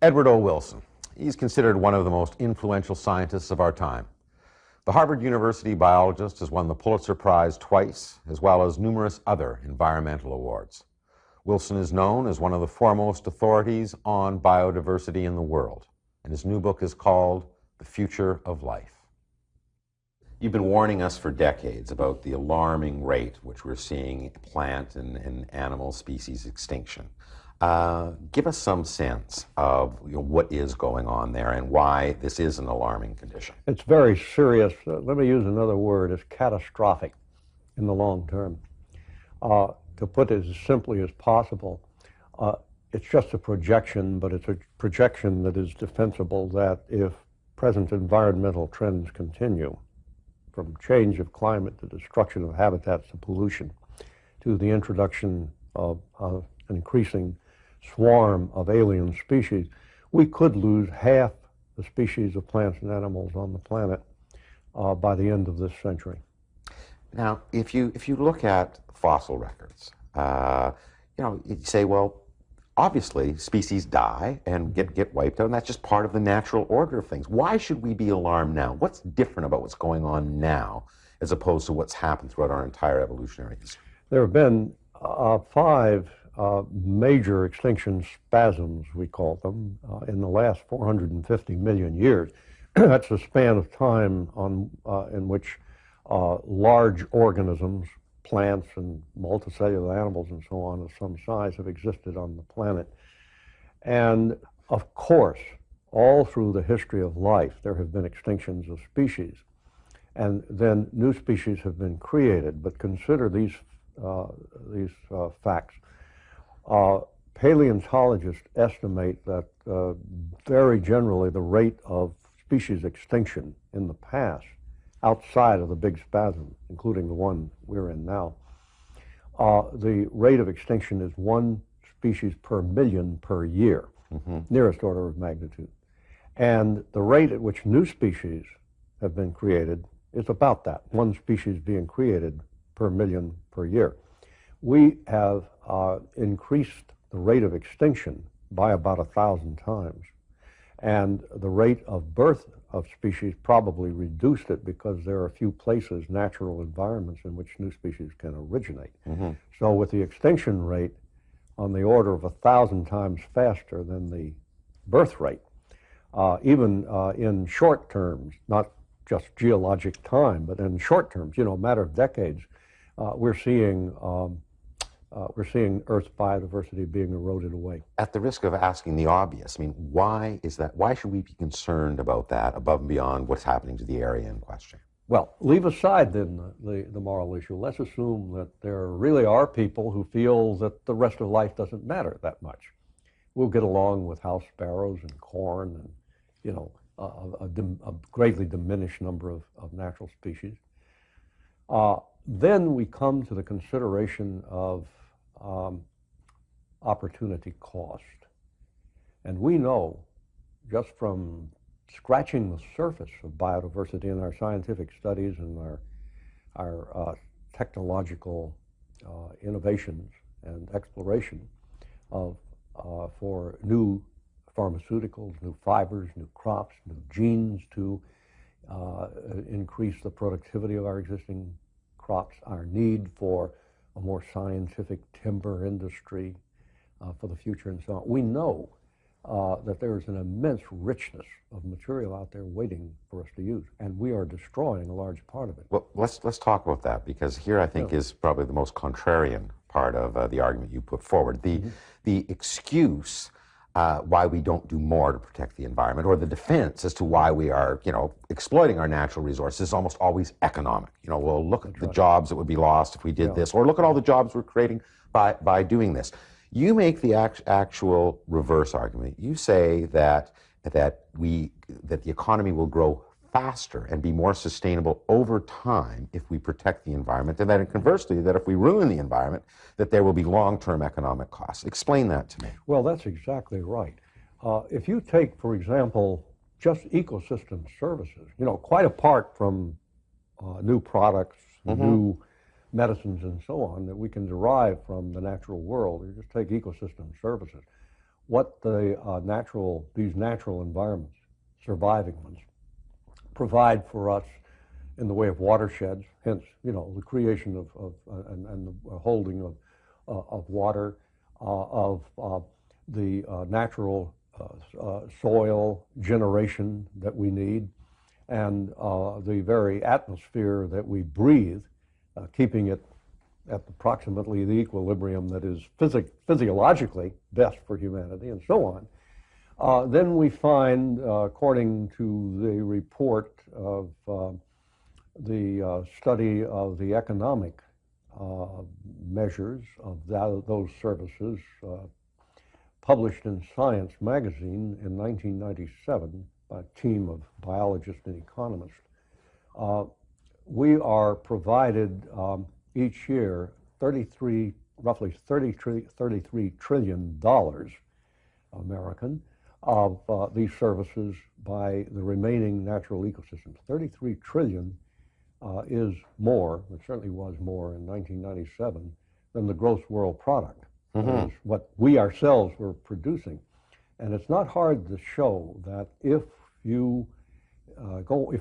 Edward O. Wilson. He's considered one of the most influential scientists of our time. The Harvard University biologist has won the Pulitzer Prize twice, as well as numerous other environmental awards. Wilson is known as one of the foremost authorities on biodiversity in the world, and his new book is called The Future of Life. You've been warning us for decades about the alarming rate which we're seeing plant and animal species extinction. Give us some sense of what is going on there and why this is an alarming condition. It's very serious. Let me use another word. It's catastrophic in the long term. To put it as simply as possible, it's just a projection, but it's a projection that is defensible, that if present environmental trends continue, from change of climate to destruction of habitats to pollution, to the introduction of an increasing swarm of alien species, we could lose half the species of plants and animals on the planet by the end of this century. Now, if you look at fossil records, you say, well, obviously species die and get wiped out, and that's just part of the natural order of things. Why should we be alarmed now? What's different about what's going on now as opposed to what's happened throughout our entire evolutionary history? There have been 5 major extinction spasms, we call them, in the last 450 million years. That's a span of time in which large organisms, plants and multicellular animals and so on of some size have existed on the planet. And of course, all through the history of life, there have been extinctions of species. And then new species have been created. But consider these facts. Paleontologists estimate that very generally the rate of species extinction in the past, outside of the big spasm, including the one we're in now, the rate of extinction is 1 species per million per year, nearest order of magnitude. And the rate at which new species have been created is about that, 1 species being created per million per year. We have increased the rate of extinction by about 1,000 times. And the rate of birth of species probably reduced it because there are a few places, natural environments, in which new species can originate. So with the extinction rate on the order of 1,000 times faster than the birth rate, even in short terms, not just geologic time, but in short terms, a matter of decades, we're seeing Earth's biodiversity being eroded away. At the risk of asking the obvious, why is that? Why should we be concerned about that above and beyond what's happening to the area in question? Well, leave aside then the moral issue. Let's assume that there really are people who feel that the rest of life doesn't matter that much. We'll get along with house sparrows and corn and, a greatly diminished number of natural species. Then we come to the consideration of opportunity cost. And we know, just from scratching the surface of biodiversity in our scientific studies and our technological innovations and exploration for new pharmaceuticals, new fibers, new crops, new genes to increase the productivity of our existing crops, our need for a more scientific timber industry for the future and so on. We know that there is an immense richness of material out there waiting for us to use, and we are destroying a large part of it. Well, let's talk about that, because here I think is probably the most contrarian part of the argument you put forward. The excuse why we don't do more to protect the environment, or the defense as to why we are, exploiting our natural resources, is almost always economic. Well, look at the jobs that would be lost if we did this, or look at all the jobs we're creating by doing this. You make the actual reverse argument. You say that the economy will grow faster and be more sustainable over time if we protect the environment, and that conversely, that if we ruin the environment, that there will be long-term economic costs. Explain that to me. Well, that's exactly right. If you take, for example, just ecosystem services, quite apart from new products, new medicines and so on that we can derive from the natural world, you just take ecosystem services. what these natural environments, surviving ones, provide for us in the way of watersheds, hence, the creation and the holding of water, of the natural soil generation that we need, and the very atmosphere that we breathe, keeping it at approximately the equilibrium that is physiologically best for humanity, and so on. Then we find, according to the report of the study of the economic measures of those services, published in Science magazine in 1997 by a team of biologists and economists, we are provided each year roughly $33 trillion American of these services by the remaining natural ecosystems. 33 trillion is more, it certainly was more in 1997, than the gross world product. That is what we ourselves were producing. And it's not hard to show that if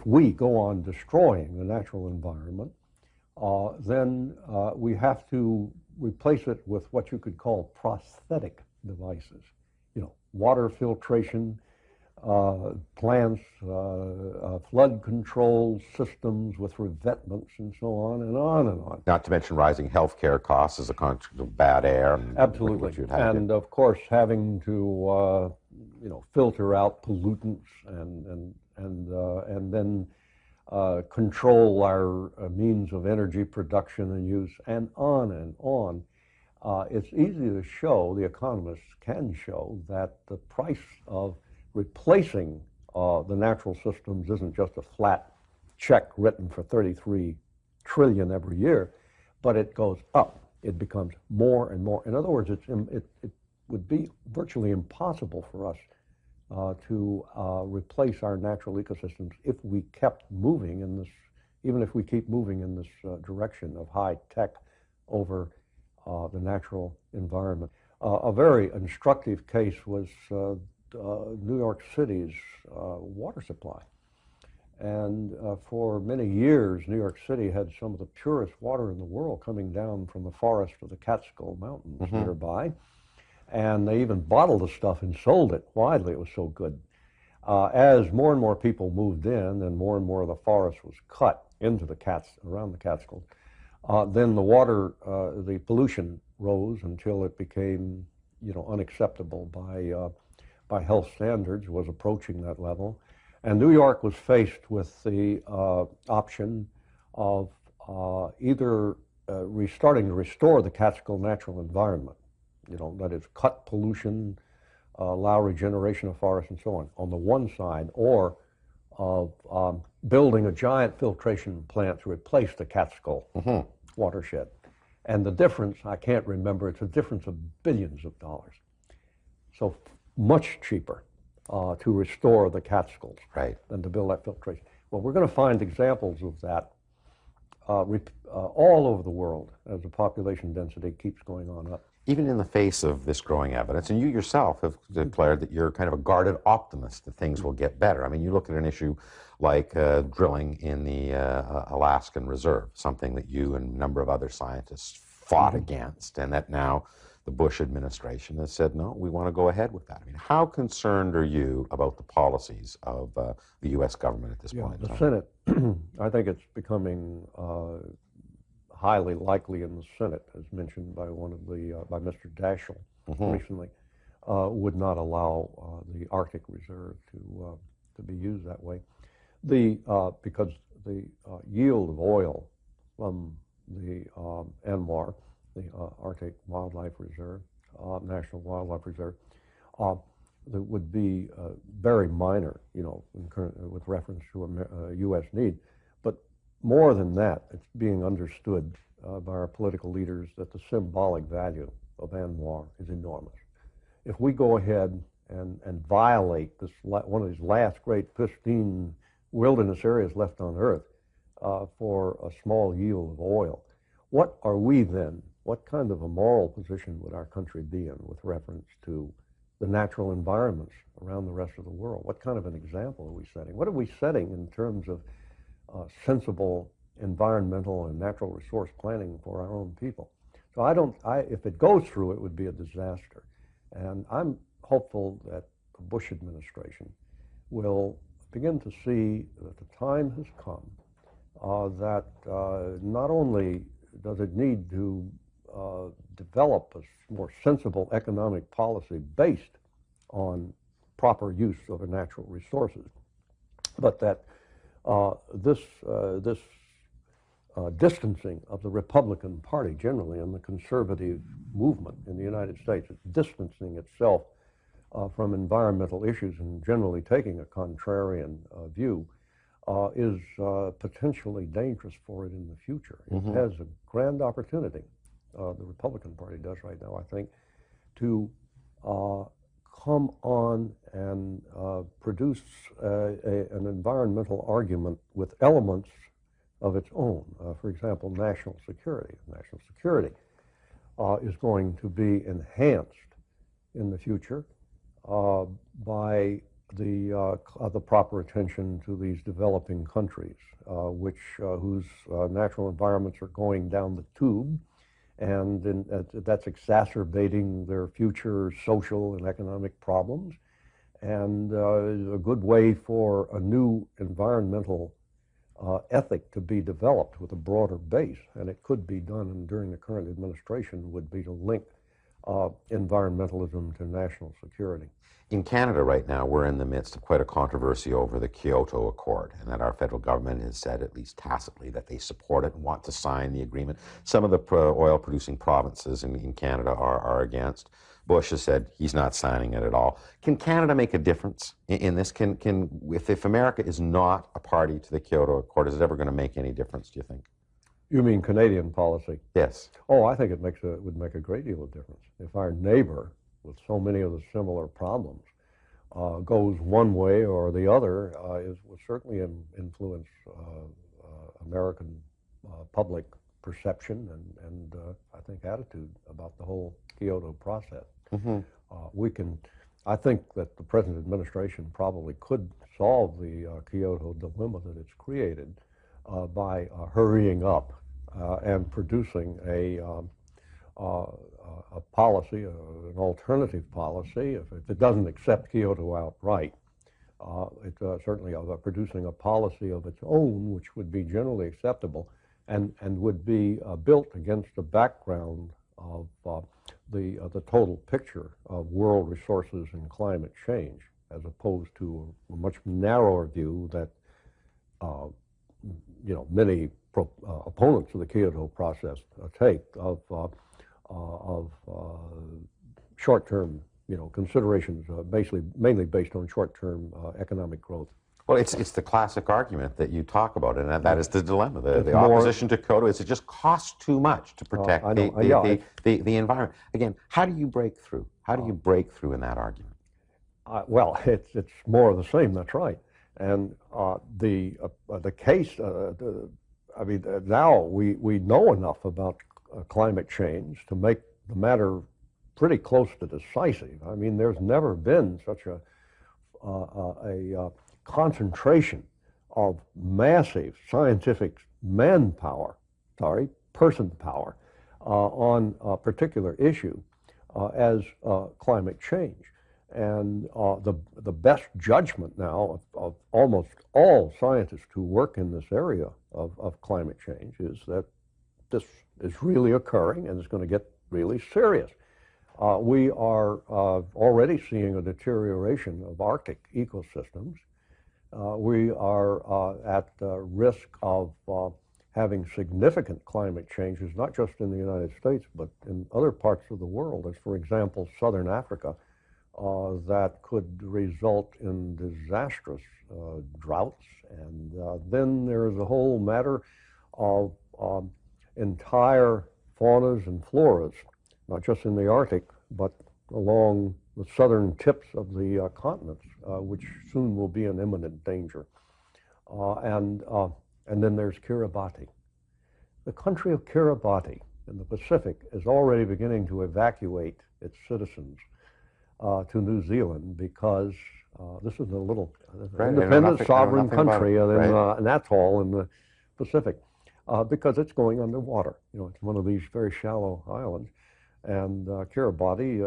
we go on destroying the natural environment, then we have to replace it with what you could call prosthetic devices. Water filtration, plants, flood control systems with revetments, and so on and on and on. Not to mention rising healthcare costs as a consequence of bad air. And absolutely. And of course, having to filter out pollutants and then control our means of energy production and use, and on and on. It's easy to show, the economists can show, that the price of replacing the natural systems isn't just a flat check written for 33 trillion every year, but it goes up. It becomes more and more. In other words, it would be virtually impossible for us to replace our natural ecosystems if we kept moving in this, even if we keep moving in this direction of high tech over the natural environment. A very instructive case was New York City's water supply. And for many years, New York City had some of the purest water in the world coming down from the forest of the Catskill Mountains nearby. And they even bottled the stuff and sold it widely. It was so good. As more and more people moved in and more of the forest was cut into around the Catskills, then the water, the pollution rose until it became, unacceptable by health standards, was approaching that level. And New York was faced with the option of either starting to restore the Catskill natural environment, that is, cut pollution, allow regeneration of forests and so on the one side, or of building a giant filtration plant to replace the Catskill watershed. And the difference, I can't remember, it's a difference of billions of dollars. So much cheaper to restore the Catskills than to build that filtration. Well, we're going to find examples of that all over the world as the population density keeps going on up. Even in the face of this growing evidence, and you yourself have declared that you're kind of a guarded optimist that things will get better. I mean, you look at an issue like drilling in the Alaskan Reserve, something that you and a number of other scientists fought against, and that now the Bush administration has said, no, we want to go ahead with that. I mean, how concerned are you about the policies of the U.S. government at this point in time? The Senate, I think it's becoming highly likely in the Senate, as mentioned by by Mr. Daschle recently, would not allow the Arctic Reserve to be used that way, because the yield of oil from the ANWR, the Arctic Wildlife Reserve, National Wildlife Reserve, that would be very minor, with reference to a U.S. need. But more than that, it's being understood by our political leaders that the symbolic value of ANWR is enormous. If we go ahead and violate this, one of these last great pristine wilderness areas left on Earth for a small yield of oil, what are we then? What kind of a moral position would our country be in with reference to the natural environments around the rest of the world? What kind of an example are we setting? What are we setting in terms of sensible environmental and natural resource planning for our own people? So if it goes through, it would be a disaster. And I'm hopeful that the Bush administration will begin to see that the time has come that not only does it need to develop a more sensible economic policy based on proper use of our natural resources, but that this distancing of the Republican Party generally and the conservative movement in the United States, it's distancing itself from environmental issues and generally taking a contrarian view, is potentially dangerous for it in the future. It has a grand opportunity, the Republican Party does right now, I think, to come on and produce an environmental argument with elements of its own. For example, national security. National security is going to be enhanced in the future by the proper attention to these developing countries, whose natural environments are going down the tube, and that's exacerbating their future social and economic problems. And a good way for a new environmental ethic to be developed with a broader base, and it could be done and during the current administration, would be to link environmentalism to national security. In Canada right now, we're in the midst of quite a controversy over the Kyoto Accord, and that our federal government has said, at least tacitly, that they support it and want to sign the agreement. Some of the oil-producing provinces in Canada are against. Bush has said he's not signing it at all. Can Canada make a difference in this? If America is not a party to the Kyoto Accord, is it ever going to make any difference, do you think? You mean Canadian policy? Yes. Oh, I think it would make a great deal of difference. If our neighbor, with so many of the similar problems, goes one way or the other, would certainly influence American public perception and I think attitude about the whole Kyoto process. I think that the present administration probably could solve the Kyoto dilemma that it's created by hurrying up and producing a policy, an alternative policy. If it doesn't accept Kyoto outright, certainly producing a policy of its own, which would be generally acceptable and would be built against the background of the total picture of world resources and climate change, as opposed to a much narrower view that many opponents of the Kyoto process take of short-term, considerations, mainly based on short-term economic growth. Well, it's the classic argument that you talk about, and that is the dilemma. The opposition to Kyoto is it just costs too much to protect the environment. Again, how do you break through? How do you break through in that argument? Well, it's more of the same. That's right. And the case. Now we know enough about climate change to make the matter pretty close to decisive. I mean, there's never been such a concentration of massive scientific person power on a particular issue as climate change. And the best judgment now of almost all scientists who work in this area of climate change is that this is really occurring and it's going to get really serious. We are already seeing a deterioration of Arctic ecosystems. We are at risk of having significant climate changes, not just in the United States, but in other parts of the world, as for example, Southern Africa, that could result in disastrous droughts. And then there's a whole matter of entire faunas and floras, not just in the Arctic, but along the southern tips of the continents, which soon will be in imminent danger. And then there's Kiribati. The country of Kiribati in the Pacific is already beginning to evacuate its citizens to New Zealand because this is a little Right, independent sovereign nothing about country it, in right. an atoll in the Pacific because it's going underwater. You know, it's one of these very shallow islands. And Kiribati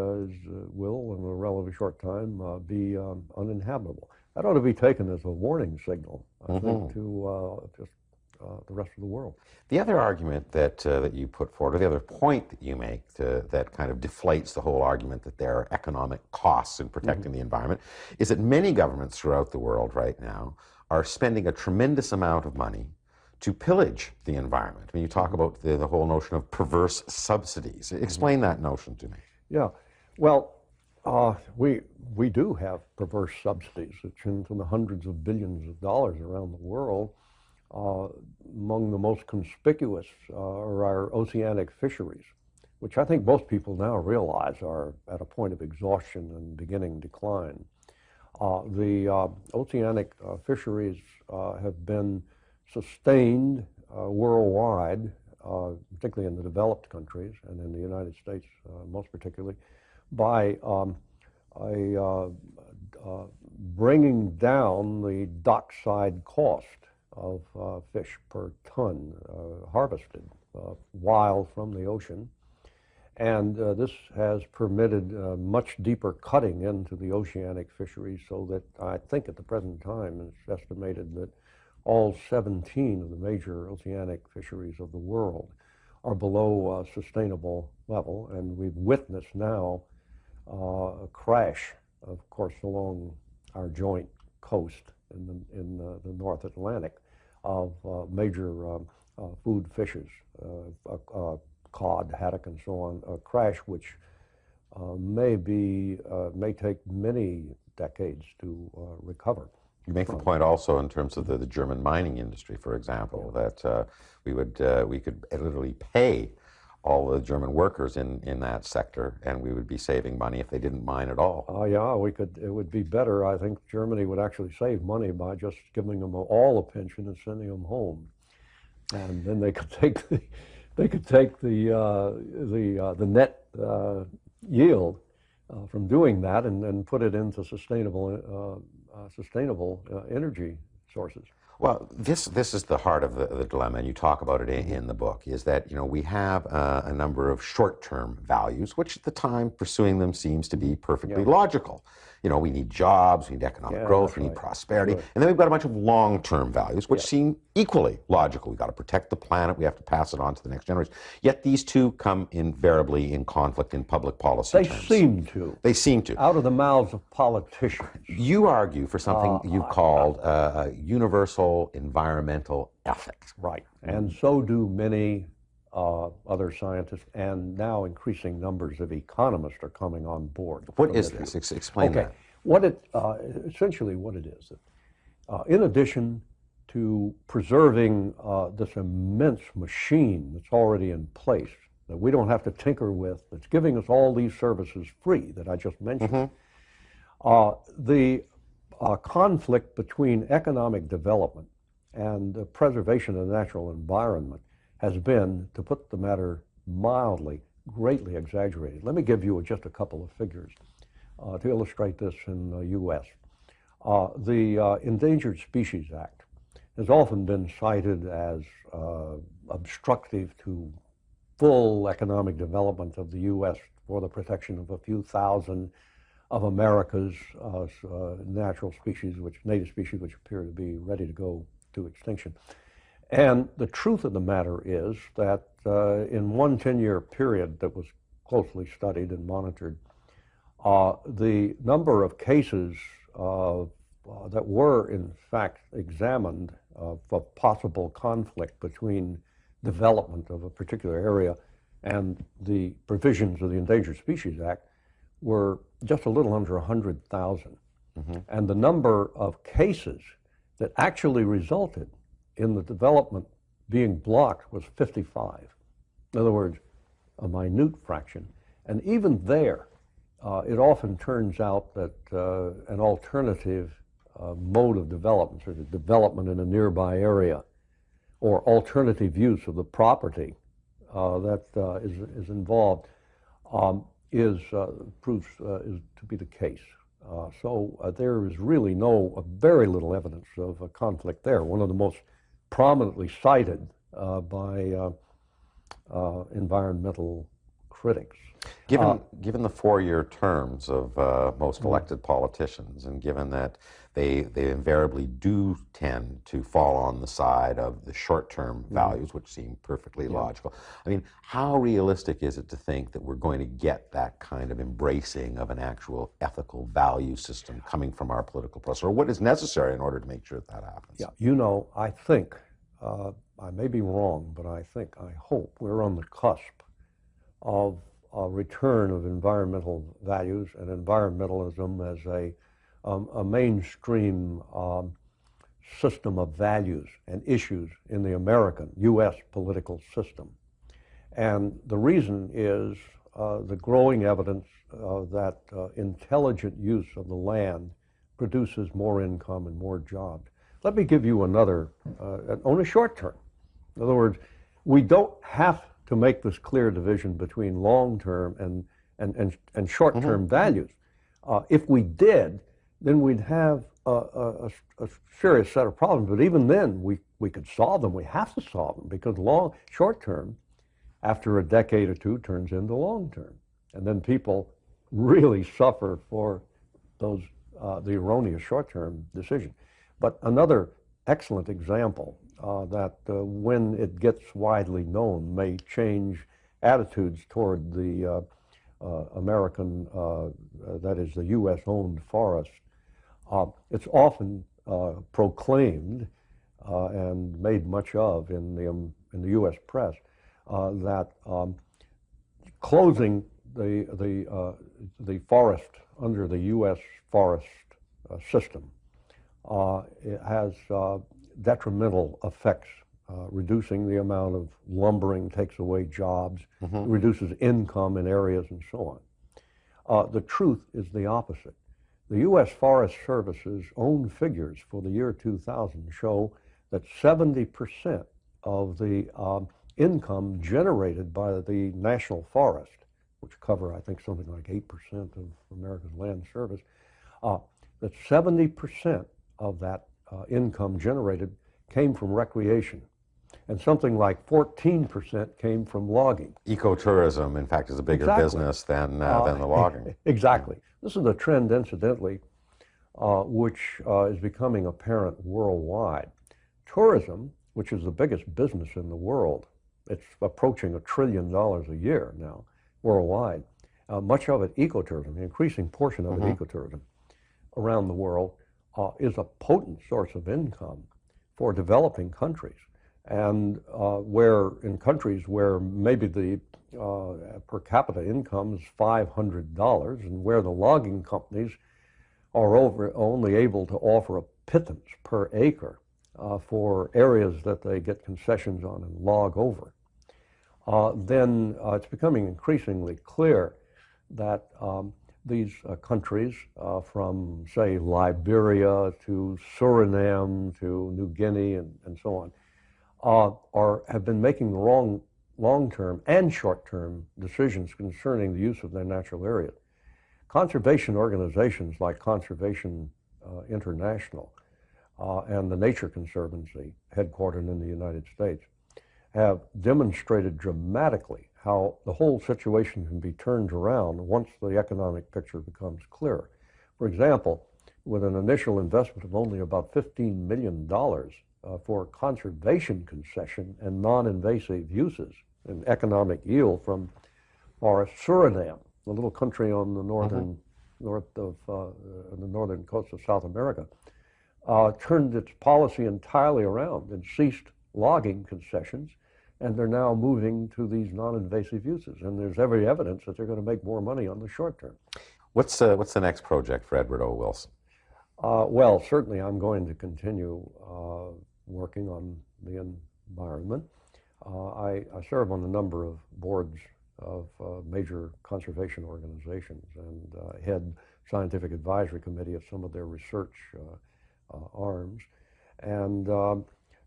will, in a relatively short time, be uninhabitable. That ought to be taken as a warning signal, I think, to just the rest of the world. The other argument that you put forward, or the other point that you make that kind of deflates the whole argument that there are economic costs in protecting the environment, is that many governments throughout the world right now are spending a tremendous amount of money to pillage the environment. I mean, you talk about the whole notion of perverse subsidies. Explain that notion to me. Yeah, well, we do have perverse subsidies. It's into the hundreds of billions of dollars around the world. Among the most conspicuous are our oceanic fisheries, which I think most people now realize are at a point of exhaustion and beginning decline. The oceanic fisheries have been sustained worldwide, particularly in the developed countries and in the United States most particularly, by bringing down the dockside cost of fish per ton harvested wild from the ocean. And this has permitted much deeper cutting into the oceanic fisheries, so that I think at the present time it's estimated that all 17 of the major oceanic fisheries of the world are below a sustainable level. And we've witnessed now a crash, of course, along our joint coast in the North Atlantic of major food fishes, cod, haddock, and so on, a crash which may take many decades to recover. You make the point also in terms of the German mining industry, for example, that we could literally pay all the German workers in that sector, and we would be saving money if they didn't mine at all. Yeah, we could. It would be better. I think Germany would actually save money by just giving them all a pension and sending them home, and then they could take the net yield from doing that and put it into sustainable energy sources. Well, this is the heart of the dilemma, and you talk about it in the book, is that, you know, we have a number of short-term values, which at the time pursuing them seems to be perfectly logical. You know, we need jobs, we need economic growth, we need prosperity, and then we've got a bunch of long-term values, which seem equally logical. We've got to protect the planet, we have to pass it on to the next generation. Yet these two come invariably in conflict in public policy terms. They seem to. Out of the mouths of politicians. You argue for something you've called universal environmental ethics. Right, and so do many other scientists, and now increasing numbers of economists are coming on board. What is this? Explain that. Essentially what it is, in addition to preserving this immense machine that's already in place, that we don't have to tinker with, that's giving us all these services free that I just mentioned, the conflict between economic development and the preservation of the natural environment has been, to put the matter mildly, greatly exaggerated. Let me give you just a couple of figures to illustrate this in the U.S. The Endangered Species Act has often been cited as obstructive to full economic development of the U.S. for the protection of a few thousand of America's natural species, native species, which appear to be ready to go to extinction. And the truth of the matter is that in one 10-year period that was closely studied and monitored, the number of cases that were in fact examined of possible conflict between development of a particular area and the provisions of the Endangered Species Act were just a little under 100,000. And the number of cases that actually resulted in the development being blocked was 55. In other words, a minute fraction. And even there, it often turns out that an alternative mode of development, sort of development in a nearby area, or alternative use of the property that is involved, proves is to be the case. So there is really very little evidence of a conflict there. One of the most prominently cited by environmental critics. Given the 4-year terms of most elected politicians, and given that they invariably do tend to fall on the side of the short-term values, which seem perfectly logical, I mean, how realistic is it to think that we're going to get that kind of embracing of an actual ethical value system coming from our political process, or what is necessary in order to make sure that happens? Yeah, you know, I think, I may be wrong, but I hope we're on the cusp of a return of environmental values and environmentalism as a mainstream system of values and issues in the American, U.S. political system. And the reason is the growing evidence that intelligent use of the land produces more income and more jobs. Let me give you another, on a short term. In other words, we don't have to make this clear division between long-term and short-term values. If we did, then we'd have a serious set of problems. But even then, we could solve them. We have to solve them because short-term, after a decade or two, turns into long-term. And then people really suffer for those the erroneous short-term decision. But another excellent example that when it gets widely known may change attitudes toward the American, that is the U.S.-owned forest. It's often proclaimed and made much of in the U.S. press that closing the forest under the U.S. forest system it has detrimental effects, reducing the amount of lumbering, takes away jobs, reduces income in areas, and so on. The truth is the opposite. The U.S. Forest Service's own figures for the year 2000 show that 70% of the income generated by the national forest, which cover, I think, something like 8% of America's land surface, that 70% of that income generated came from recreation, and something like 14% came from logging. Ecotourism, in fact, is a bigger business than the logging. Exactly. This is a trend, incidentally, which is becoming apparent worldwide. Tourism, which is the biggest business in the world, it's approaching $1 trillion a year now worldwide. Much of it ecotourism, an increasing portion of it ecotourism around the world, is a potent source of income for developing countries, and where in countries where maybe the per capita income is $500, and where the logging companies are only able to offer a pittance per acre for areas that they get concessions on and log over, then it's becoming increasingly clear that these countries, from, say, Liberia to Suriname to New Guinea and so on, have been making the wrong long-term and short-term decisions concerning the use of their natural areas. Conservation organizations like Conservation International and the Nature Conservancy, headquartered in the United States, have demonstrated dramatically how the whole situation can be turned around once the economic picture becomes clearer. For example, with an initial investment of only about $15 million for conservation concession and non-invasive uses and economic yield from forest, Suriname, the little country on the northern the northern coast of South America, turned its policy entirely around and ceased logging concessions, and they're now moving to these non-invasive uses. And there's every evidence that they're going to make more money on the short term. What's the next project for Edward O. Wilson? Well, certainly I'm going to continue working on the environment. I serve on a number of boards of major conservation organizations and head scientific advisory committee of some of their research arms. And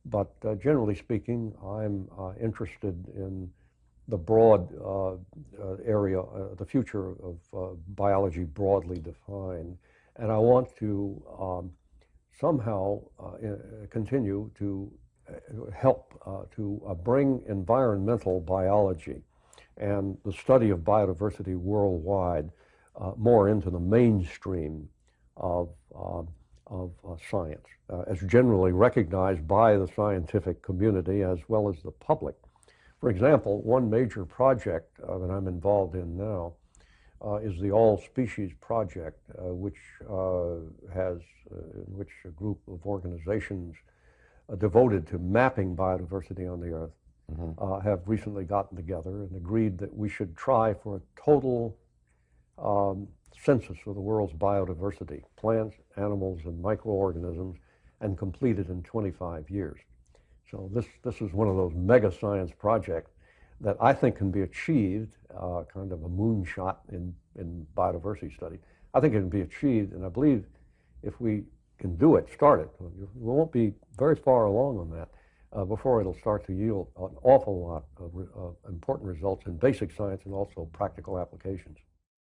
but generally speaking, I'm interested in the broad area, the future of biology broadly defined. And I want to somehow continue to help to bring environmental biology and the study of biodiversity worldwide more into the mainstream of science, as generally recognized by the scientific community as well as the public. For example, one major project that I'm involved in now is the All Species Project, which in which a group of organizations devoted to mapping biodiversity on the Earth have recently gotten together and agreed that we should try for a total census of the world's biodiversity, plants, animals, and microorganisms, and complete it in 25 years. So this is one of those mega science projects that I think can be achieved, kind of a moonshot in biodiversity study. I think it can be achieved, and I believe if we can do it, start it, we won't be very far along on that before it'll start to yield an awful lot of important results in basic science and also practical applications.